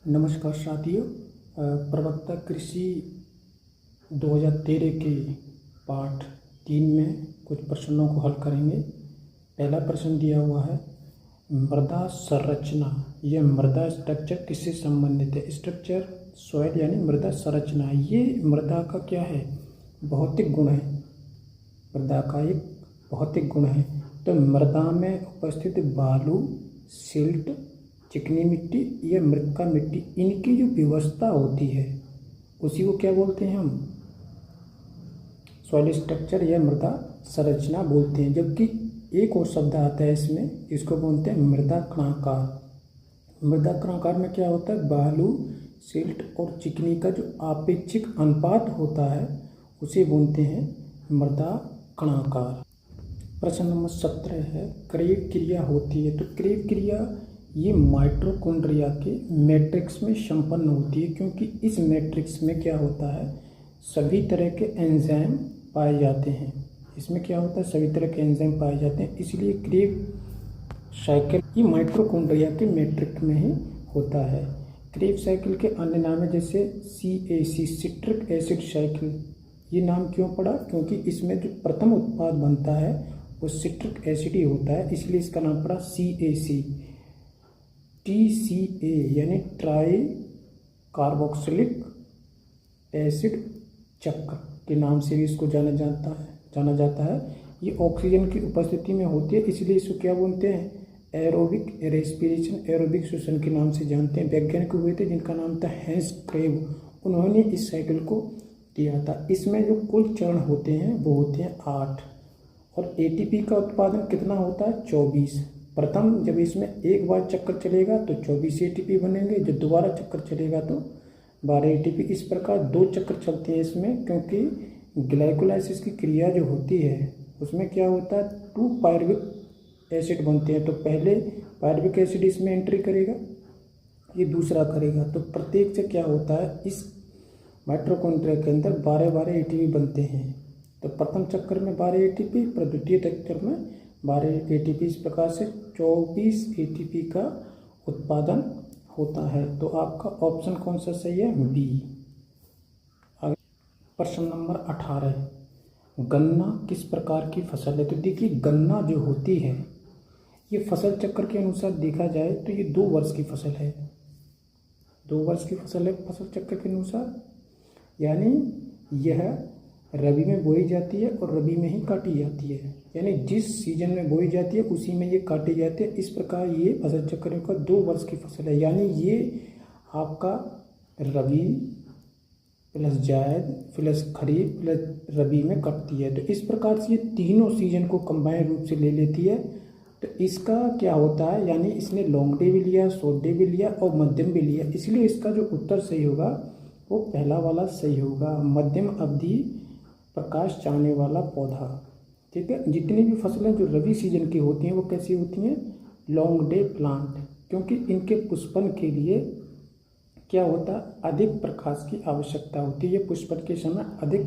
नमस्कार साथियों। प्रवक्ता कृषि 2013 के पाठ 3 में कुछ प्रश्नों को हल करेंगे। पहला प्रश्न दिया हुआ है, मृदा संरचना। यह मृदा स्ट्रक्चर किससे संबंधित है? स्ट्रक्चर सॉइल यानी मृदा संरचना। ये मृदा का क्या है? भौतिक गुण है। मृदा का एक भौतिक गुण है। तो मृदा में उपस्थित बालू, सिल्ट, चिकनी मिट्टी या मृक्का मिट्टी, इनकी जो व्यवस्था होती है उसी को क्या बोलते हैं हम? सॉइल स्ट्रक्चर या मृदा संरचना बोलते हैं। जबकि एक और शब्द आता है इसमें, इसको बोलते हैं मृदा कणाकार। मृदा कणाकार में क्या होता है? बालू, सिल्ट और चिकनी का जो आपेक्षिक अनुपात होता है उसे बोलते हैं मृदा कणाकार। प्रश्न नंबर 17 है, क्रेव क्रिया होती है। तो क्रेव क्रिया ये माइटोकॉन्ड्रिया के मैट्रिक्स में संपन्न होती है, क्योंकि इस मैट्रिक्स में क्या होता है? सभी तरह के एंजाइम पाए जाते हैं। इसमें क्या होता है? सभी तरह के एंजाइम पाए जाते हैं, इसलिए क्रेव साइकिल ये माइटोकॉन्ड्रिया के मैट्रिक्स में ही होता है। क्रेव साइकिल के अन्य नाम है जैसे CAC, सिट्रिक एसिड साइकिल। ये नाम क्यों पड़ा? क्योंकि इसमें जो प्रथम उत्पाद बनता है वो सिट्रिक एसिड ही होता है, इसलिए इसका नाम पड़ा CAC। TCA यानी ट्राई कार्बोक्सिलिक एसिड चक्र के नाम से भी इसको जाना जाता है। ये ऑक्सीजन की उपस्थिति में होती है, इसलिए इसको क्या बोलते हैं? एरोबिक रेस्पिरेशन, एरोबिक श्वसन के नाम से जानते हैं। वैज्ञानिक हुए थे जिनका नाम था हैंस क्रेव, उन्होंने इस साइकिल को किया था। इसमें जो कुल चरण होते हैं वो होते हैं 8 और ATP का उत्पादन कितना होता है? 24। प्रथम जब इसमें एक बार चक्कर चलेगा तो 24 ATP बनेंगे, जब दोबारा चक्कर चलेगा तो 12 ATP। इस प्रकार 2 चक्कर चलते हैं इसमें, क्योंकि ग्लाइकोलाइसिस की क्रिया जो होती है उसमें क्या होता है? 2 पायरुविक एसिड बनते हैं। तो पहले पायरुविक एसिड इसमें एंट्री करेगा, ये दूसरा करेगा। तो प्रत्येक से क्या होता है? इस माइटोकॉन्ड्रिया के अंदर 12 ATP बनते हैं। तो प्रथम चक्कर में 12 ATP, पर द्वितीय चक्कर में 12 ATP। इस प्रकार से 24 ATP का उत्पादन होता है। तो आपका ऑप्शन कौन सा सही है? B। प्रश्न नंबर 18, गन्ना किस प्रकार की फसल है? तो देखिए, गन्ना जो होती है ये फसल चक्र के अनुसार देखा जाए तो ये 2 वर्ष की फसल है। 2 वर्ष की फसल है फसल चक्र के अनुसार, यानी यह रबी में बोई जाती है और रबी में ही काटी जाती है। यानी जिस सीजन में बोई जाती है उसी में ये काटी जाती है। इस प्रकार ये फसल चक्र का 2 वर्ष की फसल है, यानी ये आपका रबी प्लस जायद प्लस खरीफ प्लस रबी में कटती है। तो इस प्रकार से ये तीनों सीजन को कंबाइंड रूप से ले लेती है। तो इसका क्या होता है? यानी इसने लॉन्ग डे भी लिया, शॉर्ट डे भी लिया और मध्यम भी लिया, इसलिए इसका जो उत्तर सही होगा वो पहला वाला सही होगा, मध्यम अवधि प्रकाश चाहने वाला पौधा। ठीक है। जितनी भी फसलें जो रबी सीजन की होती हैं वो कैसी होती हैं? लॉन्ग डे प्लांट, क्योंकि इनके पुष्पन के लिए क्या होता है? अधिक प्रकाश की आवश्यकता होती है। पुष्पन के समय अधिक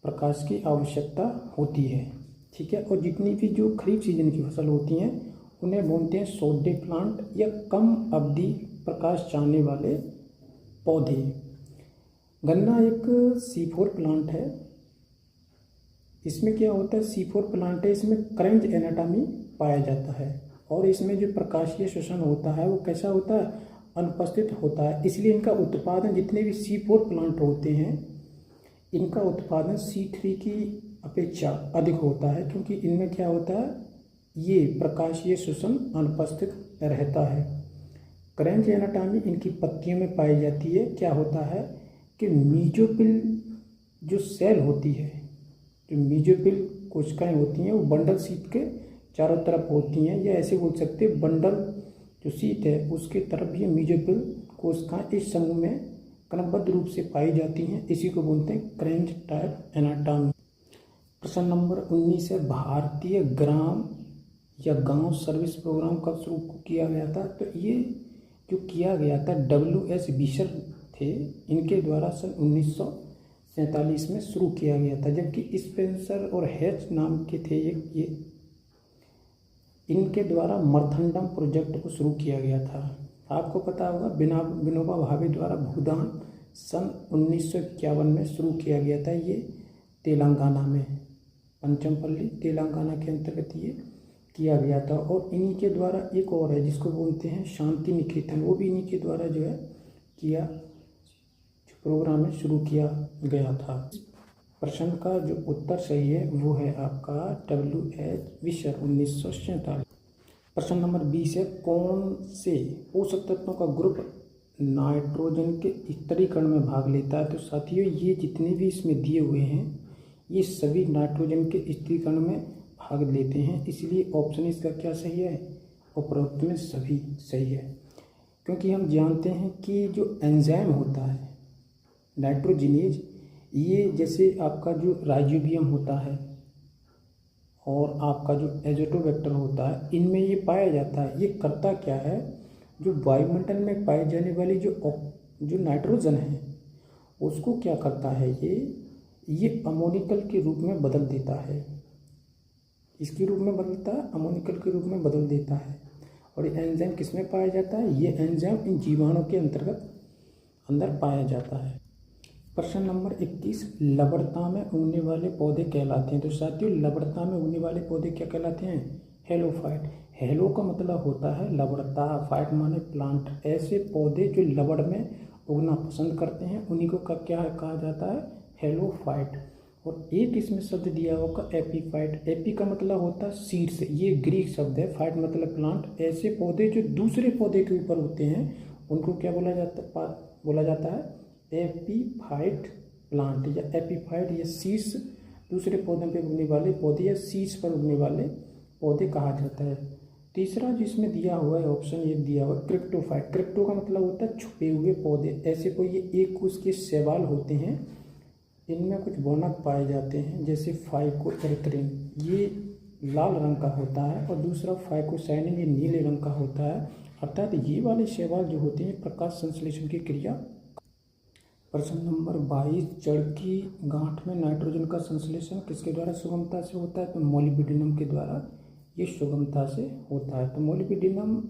प्रकाश की आवश्यकता होती है। ठीक है। और जितनी भी जो खरीफ सीजन की फसल होती हैं उन्हें बोलते हैं शॉर्ट डे प्लांट या कम अवधि प्रकाश चाहने वाले पौधे। गन्ना एक C4 प्लांट है। इसमें क्या होता है? C4 प्लांट है, इसमें क्रंच एनाटॉमी पाया जाता है और इसमें जो प्रकाशीय शोषण होता है वो कैसा होता है? अनुपस्थित होता है। इसलिए इनका उत्पादन, जितने भी C4 प्लांट होते हैं इनका उत्पादन C3 की अपेक्षा अधिक होता है, क्योंकि इनमें क्या होता है? ये प्रकाशीय शोषण अनुपस्थित रहता है। क्रंच एनाटॉमी इनकी पत्तियों में पाई जाती है। क्या होता है कि मीजोपिल जो सेल होती है, जो मीजोपिल कोशिकाएं होती हैं वो बंडल शीट के चारों तरफ होती हैं, या ऐसे बोल सकते हैं बंडल जो शीट है उसके तरफ ये मीजोपिल कोशिकाएं इस समूह में क्रमबद्ध रूप से पाई जाती हैं। इसी को बोलते हैं क्रंच टाइप एनाटॉमी। प्रश्न नंबर 19 है, भारतीय ग्राम या गांव सर्विस प्रोग्राम कब शुरू किया गया था? तो ये जो किया गया था WS विशर थे, इनके द्वारा सन 1947 में शुरू किया गया था। जबकि स्पेंसर और हेच नाम के थे ये इनके द्वारा मर्थंडम प्रोजेक्ट को शुरू किया गया था। आपको पता होगा विनोबा भावे द्वारा भूदान सन 1951 में शुरू किया गया था। ये तेलंगाना में पंचमपल्ली तेलंगाना के अंतर्गत ये किया गया था। और इन्हीं के द्वारा एक और है जिसको बोलते हैं शांति निकेतन, वो भी इन्हीं के द्वारा जो है किया प्रोग्राम में शुरू किया गया था। प्रश्न का जो उत्तर सही है वो है आपका WH विशर 1947। प्रश्न नंबर 20 है, कौन से पोषक तत्वों का ग्रुप नाइट्रोजन के स्तरीकरण में भाग लेता है? तो साथियों ये जितने भी इसमें दिए हुए हैं ये सभी नाइट्रोजन के स्तरीकरण में भाग लेते हैं, इसलिए ऑप्शन इसका क्या सही है? उपरोक्त में सभी सही है। क्योंकि हम जानते हैं कि जो एंजाइम होता है नाइट्रोजिनेज, ये जैसे आपका जो राइजोबियम होता है और आपका जो एजोटोबैक्टर होता है, इनमें ये पाया जाता है। ये करता क्या है, जो वायुमंडल में पाई जाने वाली जो नाइट्रोजन है उसको क्या करता है, ये अमोनिकल के रूप में बदल देता है। इसके रूप में बदलता है, अमोनिकल के रूप में बदल देता है। और ये एंजाइम किस में पाया जाता है? ये एंजाइम इन जीवाणुओं के अंदर पाया जाता है। प्रश्न नंबर 21, लवणता में उगने वाले पौधे कहलाते हैं? तो साथियों लवणता में उगने वाले पौधे क्या कहलाते हैं? हेलोफाइट। हेलो का मतलब होता है लवणता, फाइट माने प्लांट। ऐसे पौधे जो लवण में उगना पसंद करते हैं उन्हीं को क्या कहा जाता है? हेलोफाइट। और एक इसमें शब्द दिया होगा एपीफाइट। एपी का मतलब होता है शीर्ष, ये ग्रीक शब्द है। फाइट मतलब प्लांट। ऐसे पौधे जो दूसरे पौधे के ऊपर होते हैं उनको क्या बोला जाता है? एपीफाइट प्लांट या एपीफाइट या शीर्ष, दूसरे पौधों पर उगने वाले पौधे या शीर्ष पर उगने वाले पौधे कहा जाता है। तीसरा जिसमें दिया हुआ है ऑप्शन ये दिया हुआ है क्रिप्टोफाइट। क्रिप्टो का मतलब होता है छुपे हुए पौधे। ऐसे कोई ये एक उसके शैवाल होते हैं, इनमें कुछ वर्णक पाए जाते हैं जैसे फाइकोएरिथ्रिन, ये लाल रंग का होता है, और दूसरा फाइकोसाइनिन, ये नीले रंग का होता है। अर्थात ये वाले शैवाल जो होते हैं प्रकाश संश्लेषण की क्रिया। प्रश्न नंबर 22, जड़ की गांठ में नाइट्रोजन का संश्लेषण किसके द्वारा सुगमता से होता है? तो मोलिब्डेनम के द्वारा ये सुगमता से होता है। तो मोलिब्डेनम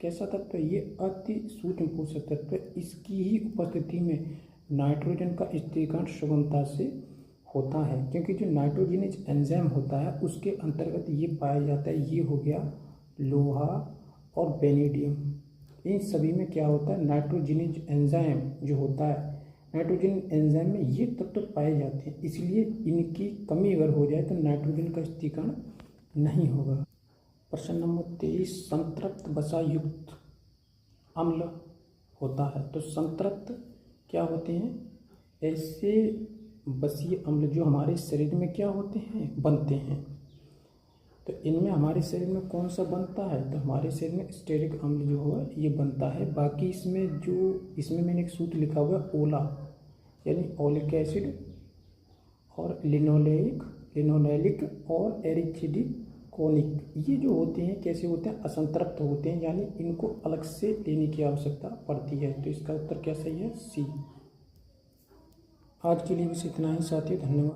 कैसा तत्व है? ये अति सूक्ष्म पोषक तत्व है। इसकी ही उपस्थिति में नाइट्रोजन का स्थिरीकरण सुगमता से होता है, क्योंकि जो नाइट्रोजिनेज एंजाइम होता है उसके अंतर्गत ये पाया जाता है। ये हो गया लोहा और वेनेडियम, इन सभी में क्या होता है? नाइट्रोजिनेज एंजाइम जो होता है, नाइट्रोजन एंजाइम में ये तत्व पाए जाते हैं, इसलिए इनकी कमी अगर हो जाए तो नाइट्रोजन का स्थिरीकरण नहीं होगा। प्रश्न नंबर 23, संतृप्त वसा युक्त अम्ल होता है? तो संतृप्त क्या होते हैं? ऐसे वसीय अम्ल जो हमारे शरीर में क्या होते हैं? बनते हैं। तो इनमें हमारे शरीर में कौन सा बनता है? तो हमारे शरीर में स्टेरिक अम्ल जो है ये बनता है। बाकी इसमें मैंने एक सूत्र लिखा हुआ है ओला, यानी ओलिक एसिड और लिनोलेनिक और एरिथिडीकोनिक, ये जो होते हैं कैसे होते हैं? असंतृप्त होते हैं, यानी इनको अलग से लेने की आवश्यकता पड़ती है। तो इसका उत्तर क्या सही है? सी। आज के लिए बस इतना ही साथियों, धन्यवाद।